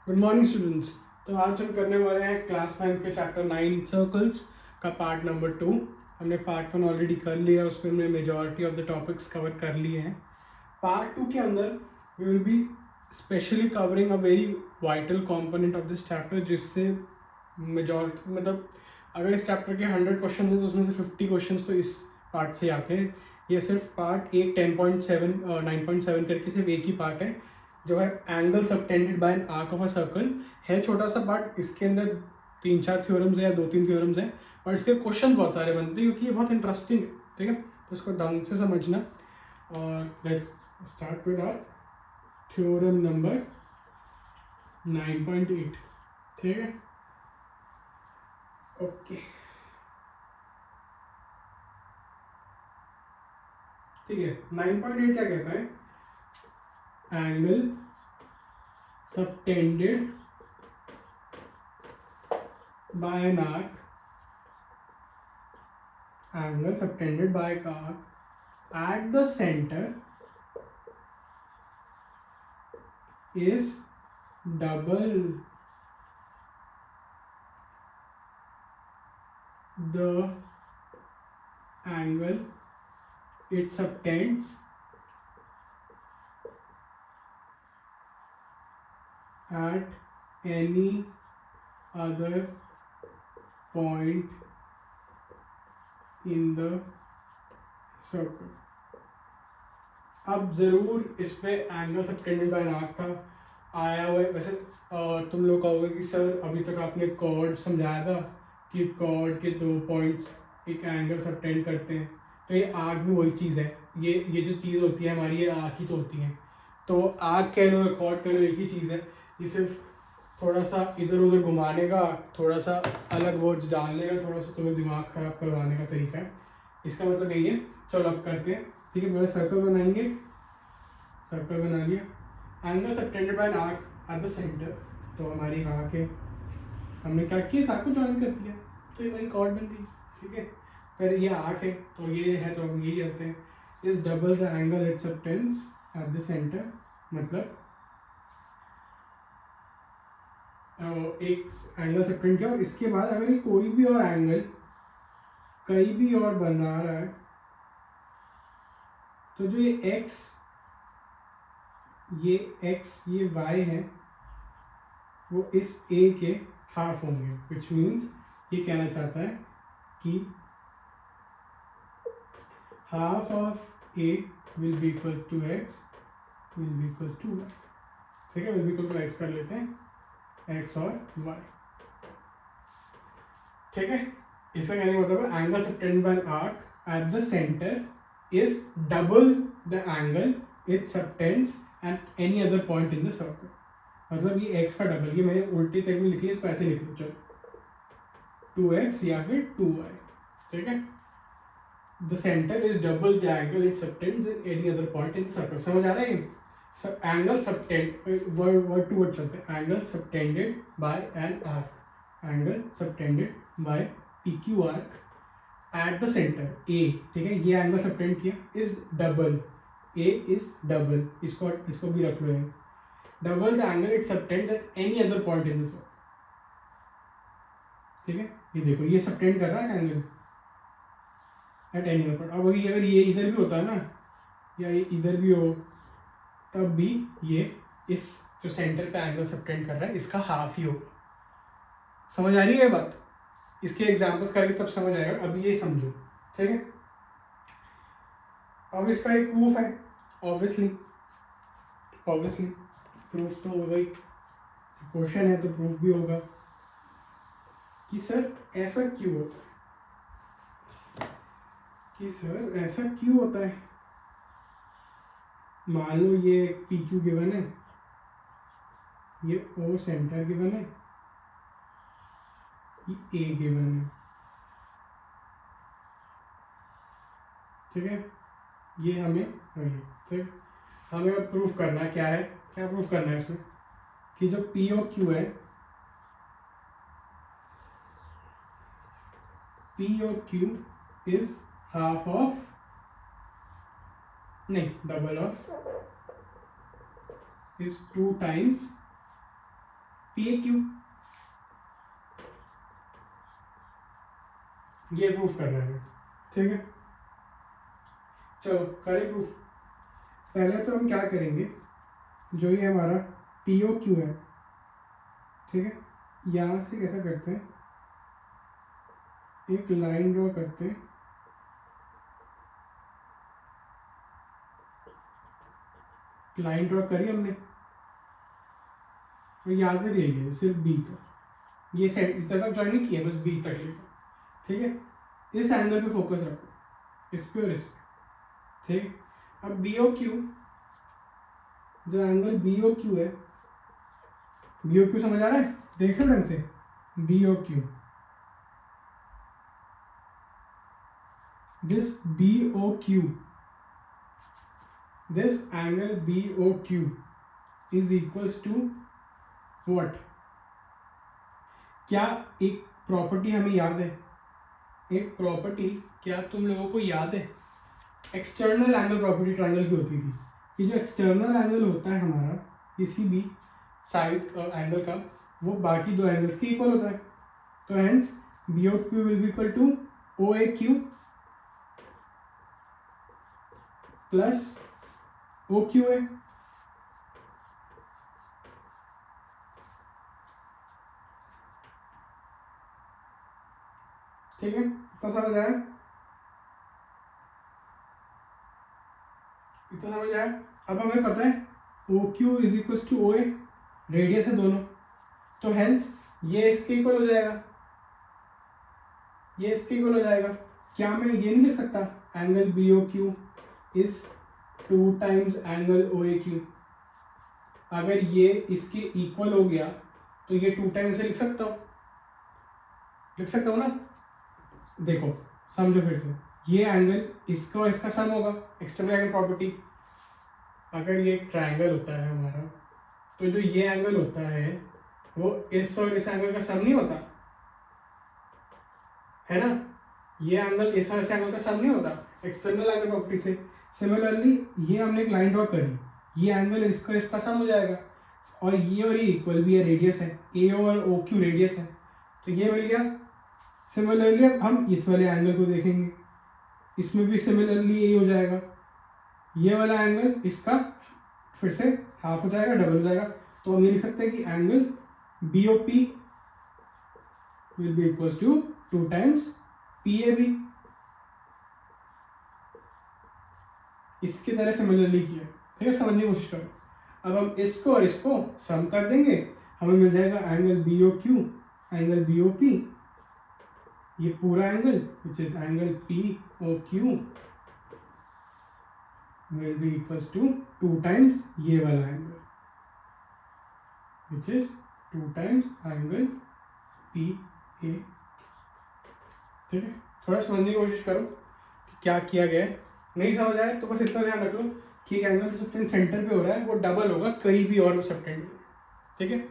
Good morning students. तो आज हम करने वाले हैं क्लास 9 के चैप्टर 9 सर्कल्स का पार्ट नंबर 2। हमने पार्ट 1 ऑलरेडी कर लिया, उसमें हमने majority of the topics cover कर लिए हैं। पार्ट 2 के अंदर we will be specially covering a very vital component of this chapter, जिससे मेजॉरिटी मतलब अगर इस चैप्टर के 100 क्वेश्चन हैं तो उसमें से 50 क्वेश्चन तो इस पार्ट से आते हैं। ये सिर्फ पार्ट एक 10.7 9.7 करके सिर्फ एक ही पार्ट है, जो है angle subtended by an arc of a circle. है छोटा सा पार्ट, इसके अंदर 3-4 थ्योरम्स है या 2-3 थ्योरम्स हैं, और इसके क्वेश्चन बहुत सारे बनते हैं क्योंकि ये बहुत इंटरेस्टिंग है। ठीक है, तो इसको ढंग से समझना। और let's start with our theorem number 9.8। ठीक है, ओके। ठीक है, 9.8 क्या कहता है? Angle subtended by an arc, angle subtended by arc at the center is double the angle it subtends at any other point in the circle. अब ज़रूर इस पे एंगल सबटेंडेड बाय आर्क का आया हुआ है। वैसे तुम लोग कहोगे कि सर अभी तक आपने कॉर्ड समझाया था कि कॉर्ड के 2 पॉइंट्स एक एंगल सबटेंड करते हैं, तो ये आर्क भी वही चीज़ है। ये जो चीज़ होती है हमारी, ये आर्क ही तो होती है। तो आर्क कह लो, कॉर्ड कह लो, एक ही चीज़ है। ये सिर्फ थोड़ा सा इधर उधर घुमाने का, थोड़ा सा अलग वर्ड्स डालने का, थोड़ा सा तुम्हें दिमाग खराब करवाने का तरीका है। इसका मतलब यही है। चलो अब करते हैं। ठीक है, पहले सर्कल बनाएंगे। सर्कल बना लिया। Angle subtended by an arc at the centre, तो हमारी आर्क है। हमने क्या किया, इस आर्क को ज्वाइन कर दिया, तो ये हमारी कॉर्ड बन गई। ठीक है, फिर ये आर्क है तो ये है, तो हम ये करते हैं is double the angle it subtends eight the centre. मतलब एक एंगल सबटेंड किया, और इसके बाद अगर ये कोई भी और एंगल कहीं भी और बना रहा है, तो जो ये x, ये y है, वो इस a के हाफ होंगे। विच मीन्स ये कहना चाहता है कि half of a will be equal to x will be equal to y। ठीक है, will be equal to x कर लेते हैं, x और y। ठीक है, इसका कहने का मतलब है angle subtended by an arc at the centre is double the angle it subtends at any other point in the circle. मतलब ये x का डबल, ये मैंने उल्टी तक में लिख लिया, इसको ऐसे लिख लो। चलो 2x या फिर 2y। ठीक है, the centre is double the angle it subtends in any other point in the circle. समझ आ रहा है? Angle subtend, word to word चलते हैं। Angle subtended by an arc, angle subtended by PQ arc at the centre A। ठीक है, ये angle subtend किया, is double, A is double, इसको भी रख लो। Double the angle it subtends at any other point in the circle. ठीक है, ये देखो, ये सबटेंड कर रहा है angle eight any other point. अब अगर ये इधर भी होता है ना, या ये इधर भी हो, तब भी ये इस जो सेंटर पे एंगल सबटेंड कर रहा है इसका हाफ ही होगा। समझ आ रही है ये बात? इसके एग्जांपल्स करके तब समझ आएगा, अभी ये समझो। ठीक है, अब इसका एक प्रूफ है। ऑब्वियसली प्रूफ तो होगा ही, क्वेश्चन है तो प्रूफ भी होगा कि सर ऐसा क्यों होता है, कि सर ऐसा क्यों होता है। मान लो ये PQ गिवन है, ये O सेंटर गिवन है, ये A गिवन है। ठीक है, ये हमें ठीक, हमें अब प्रूफ करना है। क्या है, क्या प्रूफ करना है इसमें? कि जो P और Q है, P और Q इज हाफ ऑफ, नहीं double of, is 2 times PAQ। ये प्रूफ कर रहे हैं, ठीक है। चलो करें प्रूफ। पहले तो हम क्या करेंगे, जो ये हमारा POQ है, ठीक है, यहाँ से कैसा करते हैं, एक लाइन ड्रॉ करते हैं, लाइन ड्रॉ करी हमने, और याद रख लीजिए सिर्फ B तक, ये सेट इतना तक ज्वाइन नहीं किया, बस B तक लेकर, ठीक है। इस एंगल पे फोकस रखो, इस पे और इस पे, ठीक है। अब BOQ, जो एंगल BOQ है, BOQ समझ आ रहा है, देख लो ढंग से, BOQ, this BOQ, this angle BOQ is equals to what? क्या एक प्रॉपर्टी हमें याद है, एक प्रॉपर्टी क्या तुम लोगों को याद है, एक्सटर्नल एंगल प्रॉपर्टी ट्रायंगल की होती थी कि जो एक्सटर्नल एंगल होता है हमारा किसी भी साइड एंगल का, वो बाकी दो एंगल्स के इक्वल होता है। तो hence BOQ will be equal to OAQ plus OQA। ठीक है, इतना समझ आया, इतना समझ आया। अब हमें पता है OQ is equal to OA, radius है दोनों, तो हेंस ये इसके इक्वल हो जाएगा, ये इसके इक्वल हो जाएगा। क्या मैं ये नहीं लिख सकता angle BOQ is 2 times angle OAQ? अगर ये इसके इक्वल हो गया तो ये 2 टाइम्स से लिख सकता हूँ, लिख सकता हूँ ना। देखो समझो फिर से, ये एंगल इसका और इसका सम होगा, एक्सटर्नल एंगल प्रॉपर्टी। अगर ये एक ट्रायंगल होता है हमारा, तो जो ये एंगल होता है वो इस और इस एंगल का सम नहीं होता है ना, ये एंगल इस और इस एंगल का सम नहीं होता एक्सटर्नल एंगल प्रॉपर्टी से। सिमिलरली ये हमने एक लाइन ड्रॉ करी, ये एंगल इसका इसका सम हो जाएगा, और ये इक्वल भी है, रेडियस है, A और OQ रेडियस है, तो ये मिल गया। सिमिलरली अब हम इस वाले एंगल को देखेंगे, इसमें भी सिमिलरली यही हो जाएगा, ये वाला एंगल इसका फिर से हाफ हो जाएगा, डबल हो जाएगा। तो हम ये लिख सकते हैं कि angle BOP will be equal to 2 times PAB। इसकी तरह सिमिलरली किया, ठीक है, समझने की कोशिश करो। अब हम इसको और इसको सम कर देंगे, हमें मिल जाएगा एंगल BOQ एंगल BOP, ये पूरा angle which is angle POQ will be equals to 2 times ये वाला angle which is 2 times angle PA। ठीक है, थोड़ा समझने की कोशिश करो कि क्या किया गया है। नहीं समझ आए तो बस इतना ध्यान रख लो कि एक एंगल सबटेंड सेंटर पे हो रहा है, वो डबल होगा कहीं भी और सबटेंड में। ठीक है,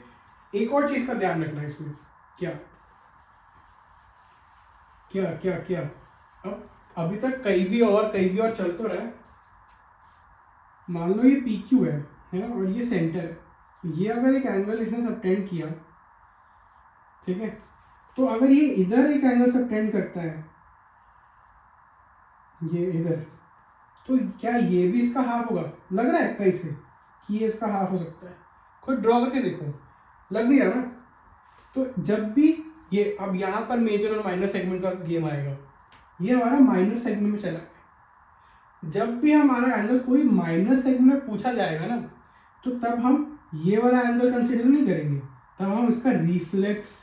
एक और चीज का ध्यान रखना है इसमें, क्या क्या क्या क्या अब अभी तक कहीं भी और चल तो रहा है। मान लो ये PQ है ना, और ये सेंटर है, ये अगर एक एंगल इसने सबटेंड किया, ठीक है, तो अगर ये इधर एक एंगल सबटेंड करता है, ये इधर, तो क्या ये भी इसका हाफ होगा? लग रहा है कैसे कि ये इसका हाफ हो सकता है? खुद ड्रॉ करके देखो, लग नहीं रहा ना। तो जब भी ये, अब यहाँ पर मेजर और माइनर सेगमेंट का गेम आएगा, ये हमारा माइनर सेगमेंट में चला है। जब भी हमारा एंगल कोई माइनर सेगमेंट में पूछा जाएगा ना, तो तब हम ये वाला एंगल कंसीडर नहीं करेंगे, तब हम इसका रिफ्लेक्स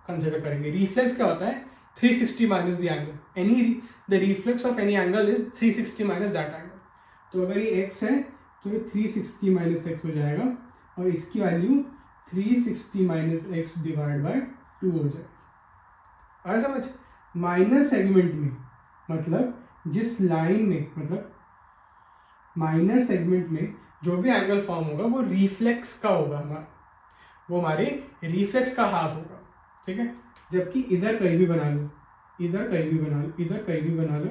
कंसीडर करेंगे। रिफ्लेक्स क्या होता है? 360 minus the angle, any the reflex of any angle is 360 minus that angle. तो अगर ये x है तो ये 360 माइनस एक्स हो जाएगा, और इसकी value 360 minus x divide by 2 हो जाएगी। आया समझ? माइनर सेगमेंट में मतलब जिस लाइन में, मतलब माइनर सेगमेंट में जो भी एंगल फॉर्म होगा वो रिफ्लेक्स का होगा हमारा, वो हमारे रिफ्लेक्स का हाफ होगा। ठीक है, जबकि इधर कहीं भी बना लो, इधर कहीं भी बना लो, इधर कहीं भी बना लो,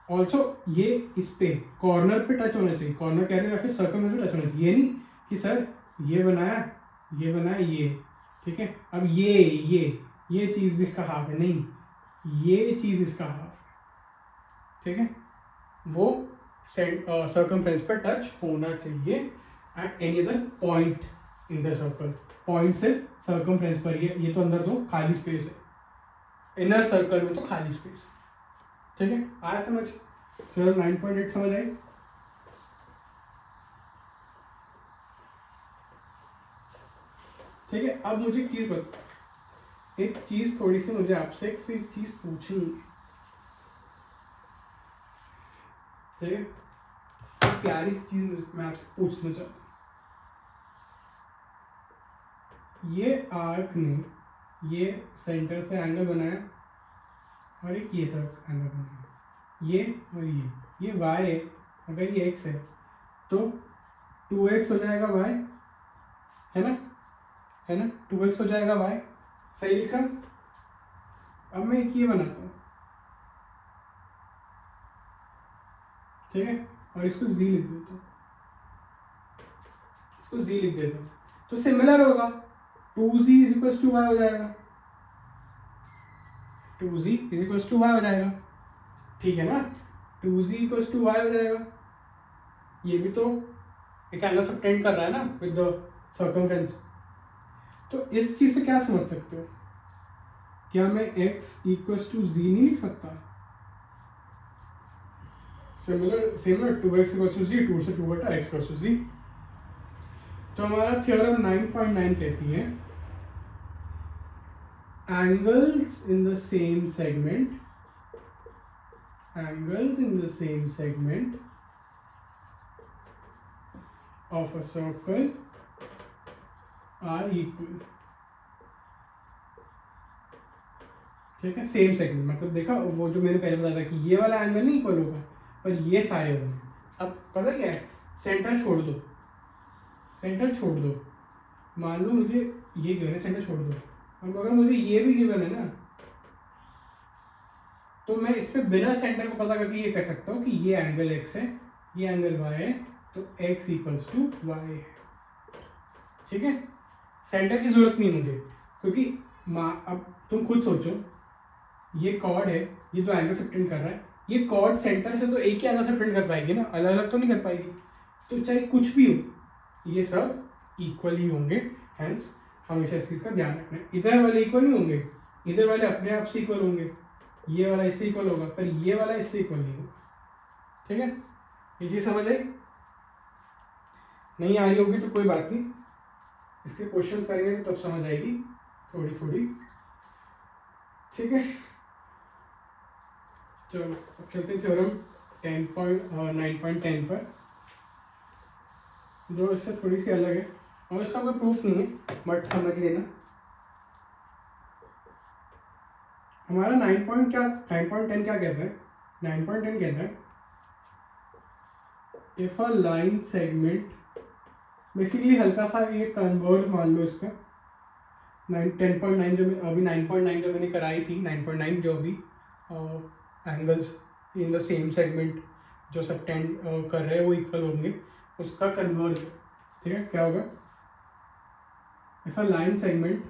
ऑल्सो ये इस पे कॉर्नर पे टच होना चाहिए, कॉर्नर कह रहे हो या फिर सर्कल में टच होना चाहिए। ये नहीं कि सर ये बनाया, ये बनाया, ये, ठीक है। अब ये चीज़ भी इसका हाफ है, नहीं, ये चीज़ इसका हाफ है, ठीक है। वो सर्कमफ्रेंस पर टच होना चाहिए eight any other point in the circle. Point सिर्फ सर्कमफ्रेंस पर ही है, ये तो अंदर तो खाली स्पेस है, इनर सर्कल में तो खाली स्पेस है, ठीक है। आया समझ? चलो 9.8 समझ आई? ठीक है। अब मुझे एक चीज़ बता, एक चीज़ थोड़ी सी मुझे आपसे एक चीज़ पूछनी है, ठीक है। एक प्यारी सी चीज़ मैं आपसे पूछना चाहता हूँ। ये आर्क ने ये सेंटर से एंगल बनाया और एक ये सब एंगल बनाया, ये और ये y है, अगर ये x है तो 2x हो जाएगा y, है ना, है ना, 2x हो जाएगा y, सही लिखा। अब मैं एक ये बनाता हूँ, ठीक है, और इसको z लिख देता हूँ, इसको z लिख देता हूँ, तो सिमिलर होगा, 2z is equal to y हो जाएगा, 2z is equal to y हो जाएगा, ठीक है ना। 2z इक्वल टू y हो जाएगा, ये भी तो एक एंगल सबटेंड कर रहा है ना विद द सर्कमफ्रेंस। तो इस चीज से क्या समझ सकते हो, क्या मैं x इक्वल टू z नहीं लिख सकता? Similar 2x equal to z, 2 से 2 बटा x इक्वल टू z। तो हमारा थ्योरम 9.9 कहती है angles in the same segment of a circle are equal, ठीक है। सेम सेगमेंट मतलब देखा, वो जो मैंने पहले बताया था कि ये वाला एंगल नहीं इक्वल होगा पर ये सारे होंगे। अब पता क्या है, सेंटर छोड़ दो, सेंटर छोड़ दो, मान लो मुझे ये गिवन है, सेंटर छोड़ दो, और अगर मुझे ये भी गिवन है ना, तो मैं इस पे बिना सेंटर को पता करके ये कह सकता हूँ कि ये एंगल x है, ये एंगल y है, तो x इक्वल्स टू y है, ठीक है। सेंटर की जरूरत नहीं मुझे, क्योंकि अब तुम खुद सोचो, ये कॉर्ड है, ये जो एंगल सबटेंड कर रहा है, ये कॉर्ड सेंटर से तो एक ही एंगल सबटेंड कर पाएगी ना, अलग अलग तो नहीं कर पाएगी। तो चाहे कुछ भी हो, ये सब इक्वल ही होंगे, हेंस हमेशा इस चीज़ का ध्यान रखना है। इधर वाले इक्वल नहीं होंगे, इधर वाले अपने आप से इक्वल होंगे, ये वाला इससे इक्वल होगा, पर ये वाला इससे इक्वल नहीं होगा, ठीक है। ये चीज़ समझ आई? नहीं आ रही होगी तो कोई बात नहीं, इसके क्वेश्चंस करेंगे तो तब समझ आएगी थोड़ी थोड़ी, ठीक है। चलो अब चलते हैं थ्योरम 9.10 पर, जो इससे थोड़ी सी अलग है और इसका कोई प्रूफ नहीं है, बट समझ लेना। हमारा 9.10 क्या कहता है, 9.10 कहता है if a line segment, basically हल्का सा ये कन्वर्ज मान लो इसका 10.9 जो अभी 9.9 जो मैंने कराई थी, 9.9 जो अभी angles in the same segment जो सबटेंड कर रहे हैं वो इक्वल होंगे, उसका कन्वर्ज, ठीक है। क्या होगा, if a line segment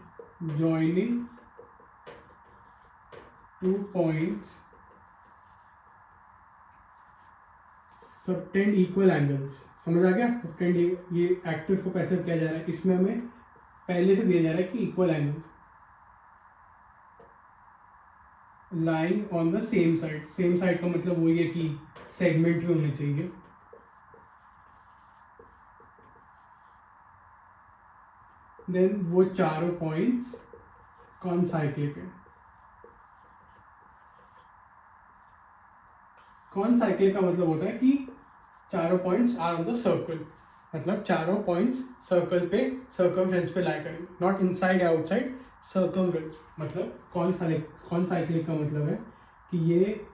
joining two points subtend equal angles, समझ आ गया। सबटेंड ये एक्टिव को पैसिव किया जा रहा है, इसमें हमें पहले से दिया जा रहा है कि equal angles line on the same side, same side का मतलब वही है कि सेगमेंट भी होने चाहिए, देन वो चारों पॉइंट्स कौन साइक्लिक है। कौन साइक्लिक का मतलब होता है कि चारों points are on the circle, मतलब चारों पॉइंट्स सर्कल पे सर्कमफ्रेंस पे लाई करेंगे, नॉट इनसाइड या आउटसाइड, सर्कमफ्रेंस। मतलब कौन साइक्लिक का मतलब है कि ये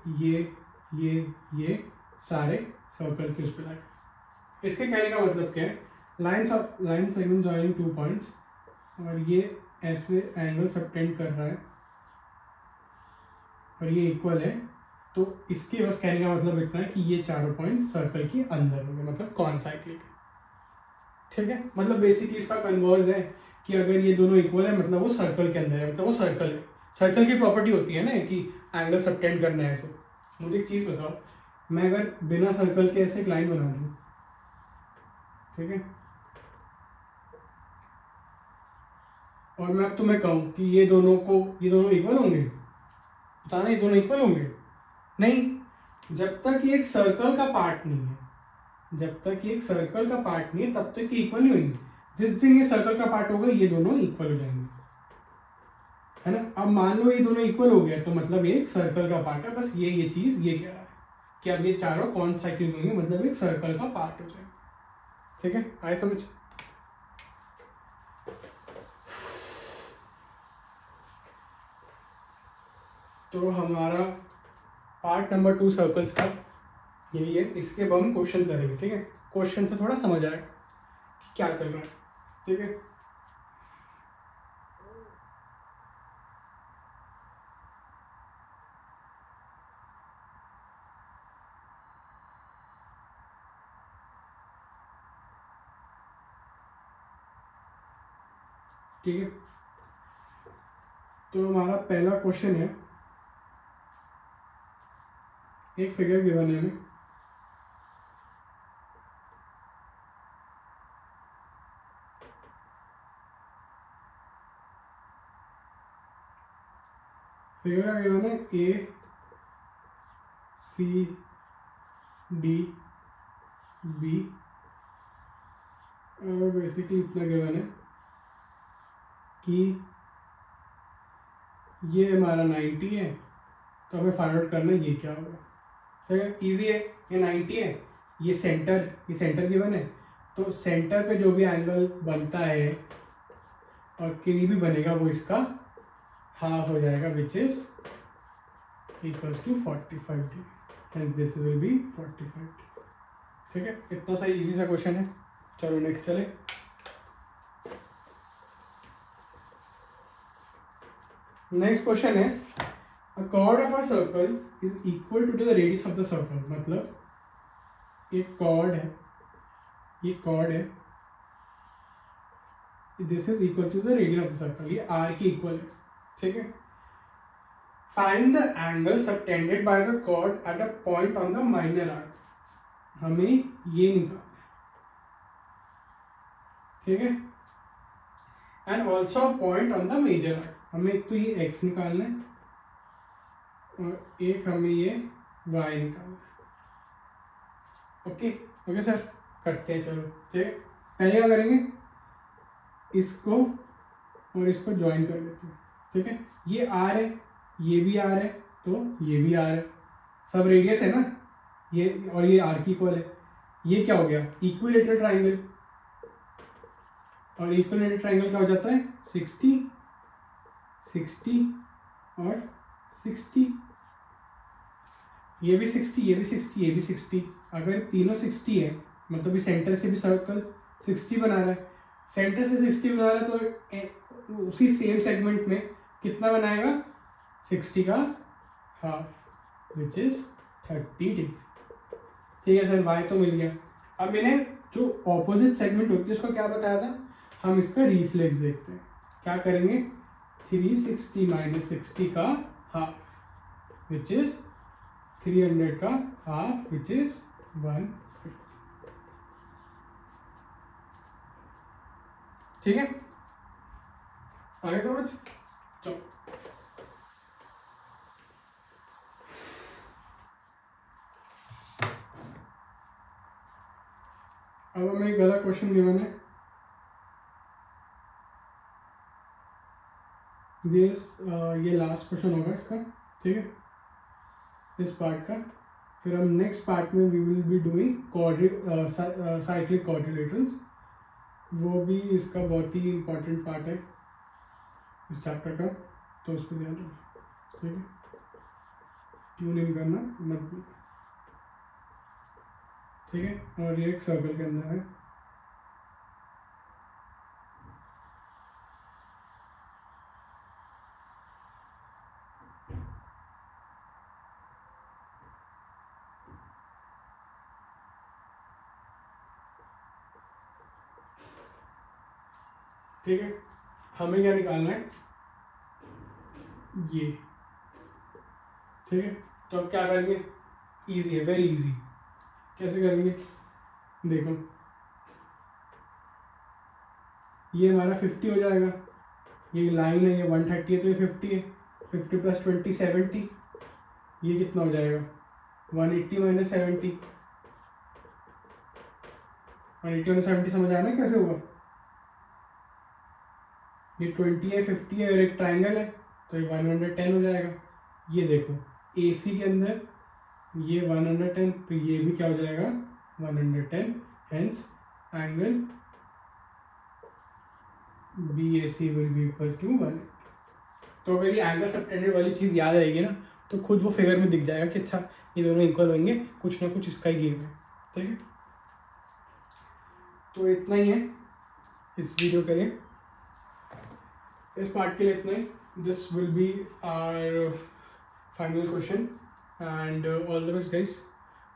सारे सर्कल के उस पर लाई। इसके कहने का मतलब क्या है, line segment joining two points, और ये ऐसे एंगल सबटेंड कर रहा है और ये इक्वल है, तो इसके बस कहने का मतलब इतना है कि ये चारों पॉइंट सर्कल के अंदर होंगे, मतलब कौन साइक्लिक है, ठीक है, मतलब बेसिकली इसका कन्वर्स है कि अगर ये दोनों इक्वल है मतलब वो सर्कल के अंदर है, मतलब वो सर्कल है। सर्कल की प्रॉपर्टी होती है ना कि एंगल सबटेंड करना है ऐसे। मुझे एक चीज़ बताओ, मैं अगर बिना सर्कल के ऐसे एक लाइन बना दूँ, ठीक है, और मैं अब तुम्हें कहूँ कि ये दोनों इक्वल होंगे, बताना ये दोनों इक्वल होंगे? नहीं, जब तक ये एक सर्कल का पार्ट नहीं है, जब तक ये एक सर्कल का पार्ट नहीं है तब तक ये इक्वल नहीं होंगे। जिस दिन ये सर्कल का पार्ट होगा ये दोनों इक्वल हो जाएंगे, है ना। अब मान लो ये दोनों इक्वल हो गए तो मतलब ये एक सर्कल का पार्ट है, बस ये चीज ये कह रहा है कि अब ये चारों कौन साइक्लिक होंगे, मतलब एक सर्कल का पार्ट हो जाएगा। ठीक है, आए समझ? तो हमारा पार्ट नंबर 2 सर्कल्स का यही है। इसके अब हम क्वेश्चन करेंगे, ठीक है। क्वेश्चन से थोड़ा समझ आएगा कि क्या चल रहा है, ठीक है। ठीक है, तो हमारा पहला क्वेश्चन है, एक फिगर गिवन है हमें, फिगर का गिवन है ए सी डी बी, और बेसिकली इतना गिवन है कि ये हमारा 90 है, तो हमें फाइंड आउट करना है ये क्या होगा। ठीक है, इजी है, ये 90 है, ये सेंटर गिवन है, तो सेंटर पे जो भी एंगल बनता है और कहीं भी बनेगा वो इसका हाफ हो जाएगा, which is equals to 45 degree, hence this will be 45 degree. ठीक है, इतना सा इजी सा क्वेश्चन है। चलो नेक्स्ट चले। नेक्स्ट क्वेश्चन है, a chord of a circle is equal to the radius of the circle. मतलब एक chord है, ये chord है, this is equal to the radius of the circle, ये r की इक्वल है। ठीक है, find the angle subtended by the chord at a point on the minor arc. हमें ये निकालना है, ठीक है, and also point on the major arc. हमें एक तो ये x निकालना है और एक हमें ये y निकालना है। ओके ओके सर, करते हैं, चलो ठीक है। पहले क्या करेंगे, इसको और इसको ज्वाइन कर लेते हैं। ठीक है, ये r है, ये भी r है, तो ये भी r है, सब रेडियस है ना ये, और ये r की इक्वल है। ये क्या हो गया, इक्विलेटरल ट्राइंगल, और इक्विलेटरल ट्राइंगल क्या हो जाता है, 60 60 और 60, ये भी 60, ये भी 60, ये भी 60। अगर तीनों 60 है मतलब ये सेंटर से भी सर्कल 60 बना रहा है, सेंटर से 60 बना रहा है, तो उसी सेम सेगमेंट में कितना बनाएगा, 60 का हाफ, विच इज 30 डिग्री। ठीक है सर, वाई तो मिल गया। अब मैंने जो ऑपोजिट सेगमेंट होती है उसको क्या बताया था, हम इसका रिफ्लेक्स देखते हैं। क्या करेंगे, 360 माइनस 60 का हाफ, विच इज 300 का हाफ, विच इज 150। ठीक है, आगे समझ। चलो अब हमें एक गलत क्वेश्चन गिवन है, ये लास्ट क्वेश्चन होगा इसका, ठीक है, इस पार्ट का। फिर हम नेक्स्ट पार्ट में we will be doing cyclic quadrilaterals, वो भी इसका बहुत ही इम्पोर्टेंट पार्ट है इस चैप्टर का, तो उस पर ध्यान दो। ठीक है, ट्यून इन करना मत भूलना। ठीक है, और ये एक सर्कल के अंदर है। ठीक है, हमें क्या निकालना है, ये। ठीक है, तो अब क्या करेंगे, इजी है, वेरी इजी। कैसे करेंगे, देखो ये हमारा 50 हो जाएगा, ये लाइन है, ये 130 है तो ये 50 है, 50 + 20 70, ये कितना हो जाएगा 180 - 70, 180 - 70 समझ आया ना कैसे होगा। ये 20 है, 50 है और एक ट्राइंगल है तो ये 110 हो जाएगा। ये देखो AC के अंदर ये 110, तो ये भी क्या हो जाएगा 110, hence angle BAC will be equal to 1। तो अगर ये एंगल सबटेंडेड वाली चीज़ याद आएगी ना तो खुद वो फिगर में दिख जाएगा कि अच्छा ये दोनों इक्वल होंगे, कुछ ना कुछ इसका ही गेम है। ठीक है, तो इतना ही है इस वीडियो के लिए, इस पार्ट के लिए इतना ही। This will be our final question and all the best guys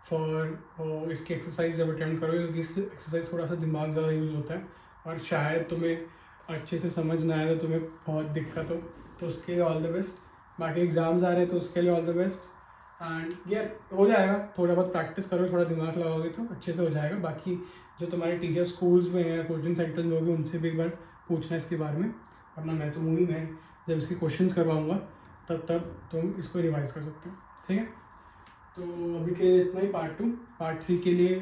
for इसकी एक्सरसाइज जब अटेम्प्ट करोगे, क्योंकि इसकी एक्सरसाइज थोड़ा सा दिमाग ज़्यादा यूज़ होता है और शायद तुम्हें अच्छे से समझ ना आए तो तुम्हें बहुत दिक्कत हो, तो उसके लिए ऑल द बेस्ट। बाकी एग्ज़ाम्स आ रहे हैं तो उसके लिए ऑल द बेस्ट एंड ये हो जाएगा, थोड़ा बहुत प्रैक्टिस करो, थोड़ा दिमाग लगाओगे तो अच्छे से हो जाएगा। बाकी जो तुम्हारे टीचर स्कूल्स में या कोचिंग सेंटर्स में होंगे उनसे भी एक बार पूछना इसके बारे में, वरना मैं तो हूँ ही, मैं जब इसके क्वेश्चंस करवाऊँगा तब तुम इसको रिवाइज कर सकते हो। ठीक है, तो अभी के लिए इतना ही। पार्ट 3 के लिए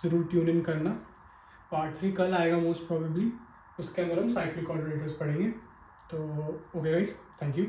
ज़रूर ट्यून इन करना। पार्ट 3 कल आएगा मोस्ट प्रोबेबली, उसके अंदर हम साइक्लिक कोऑर्डिनेटर्स पढ़ेंगे। तो ओके गाइस, थैंक यू।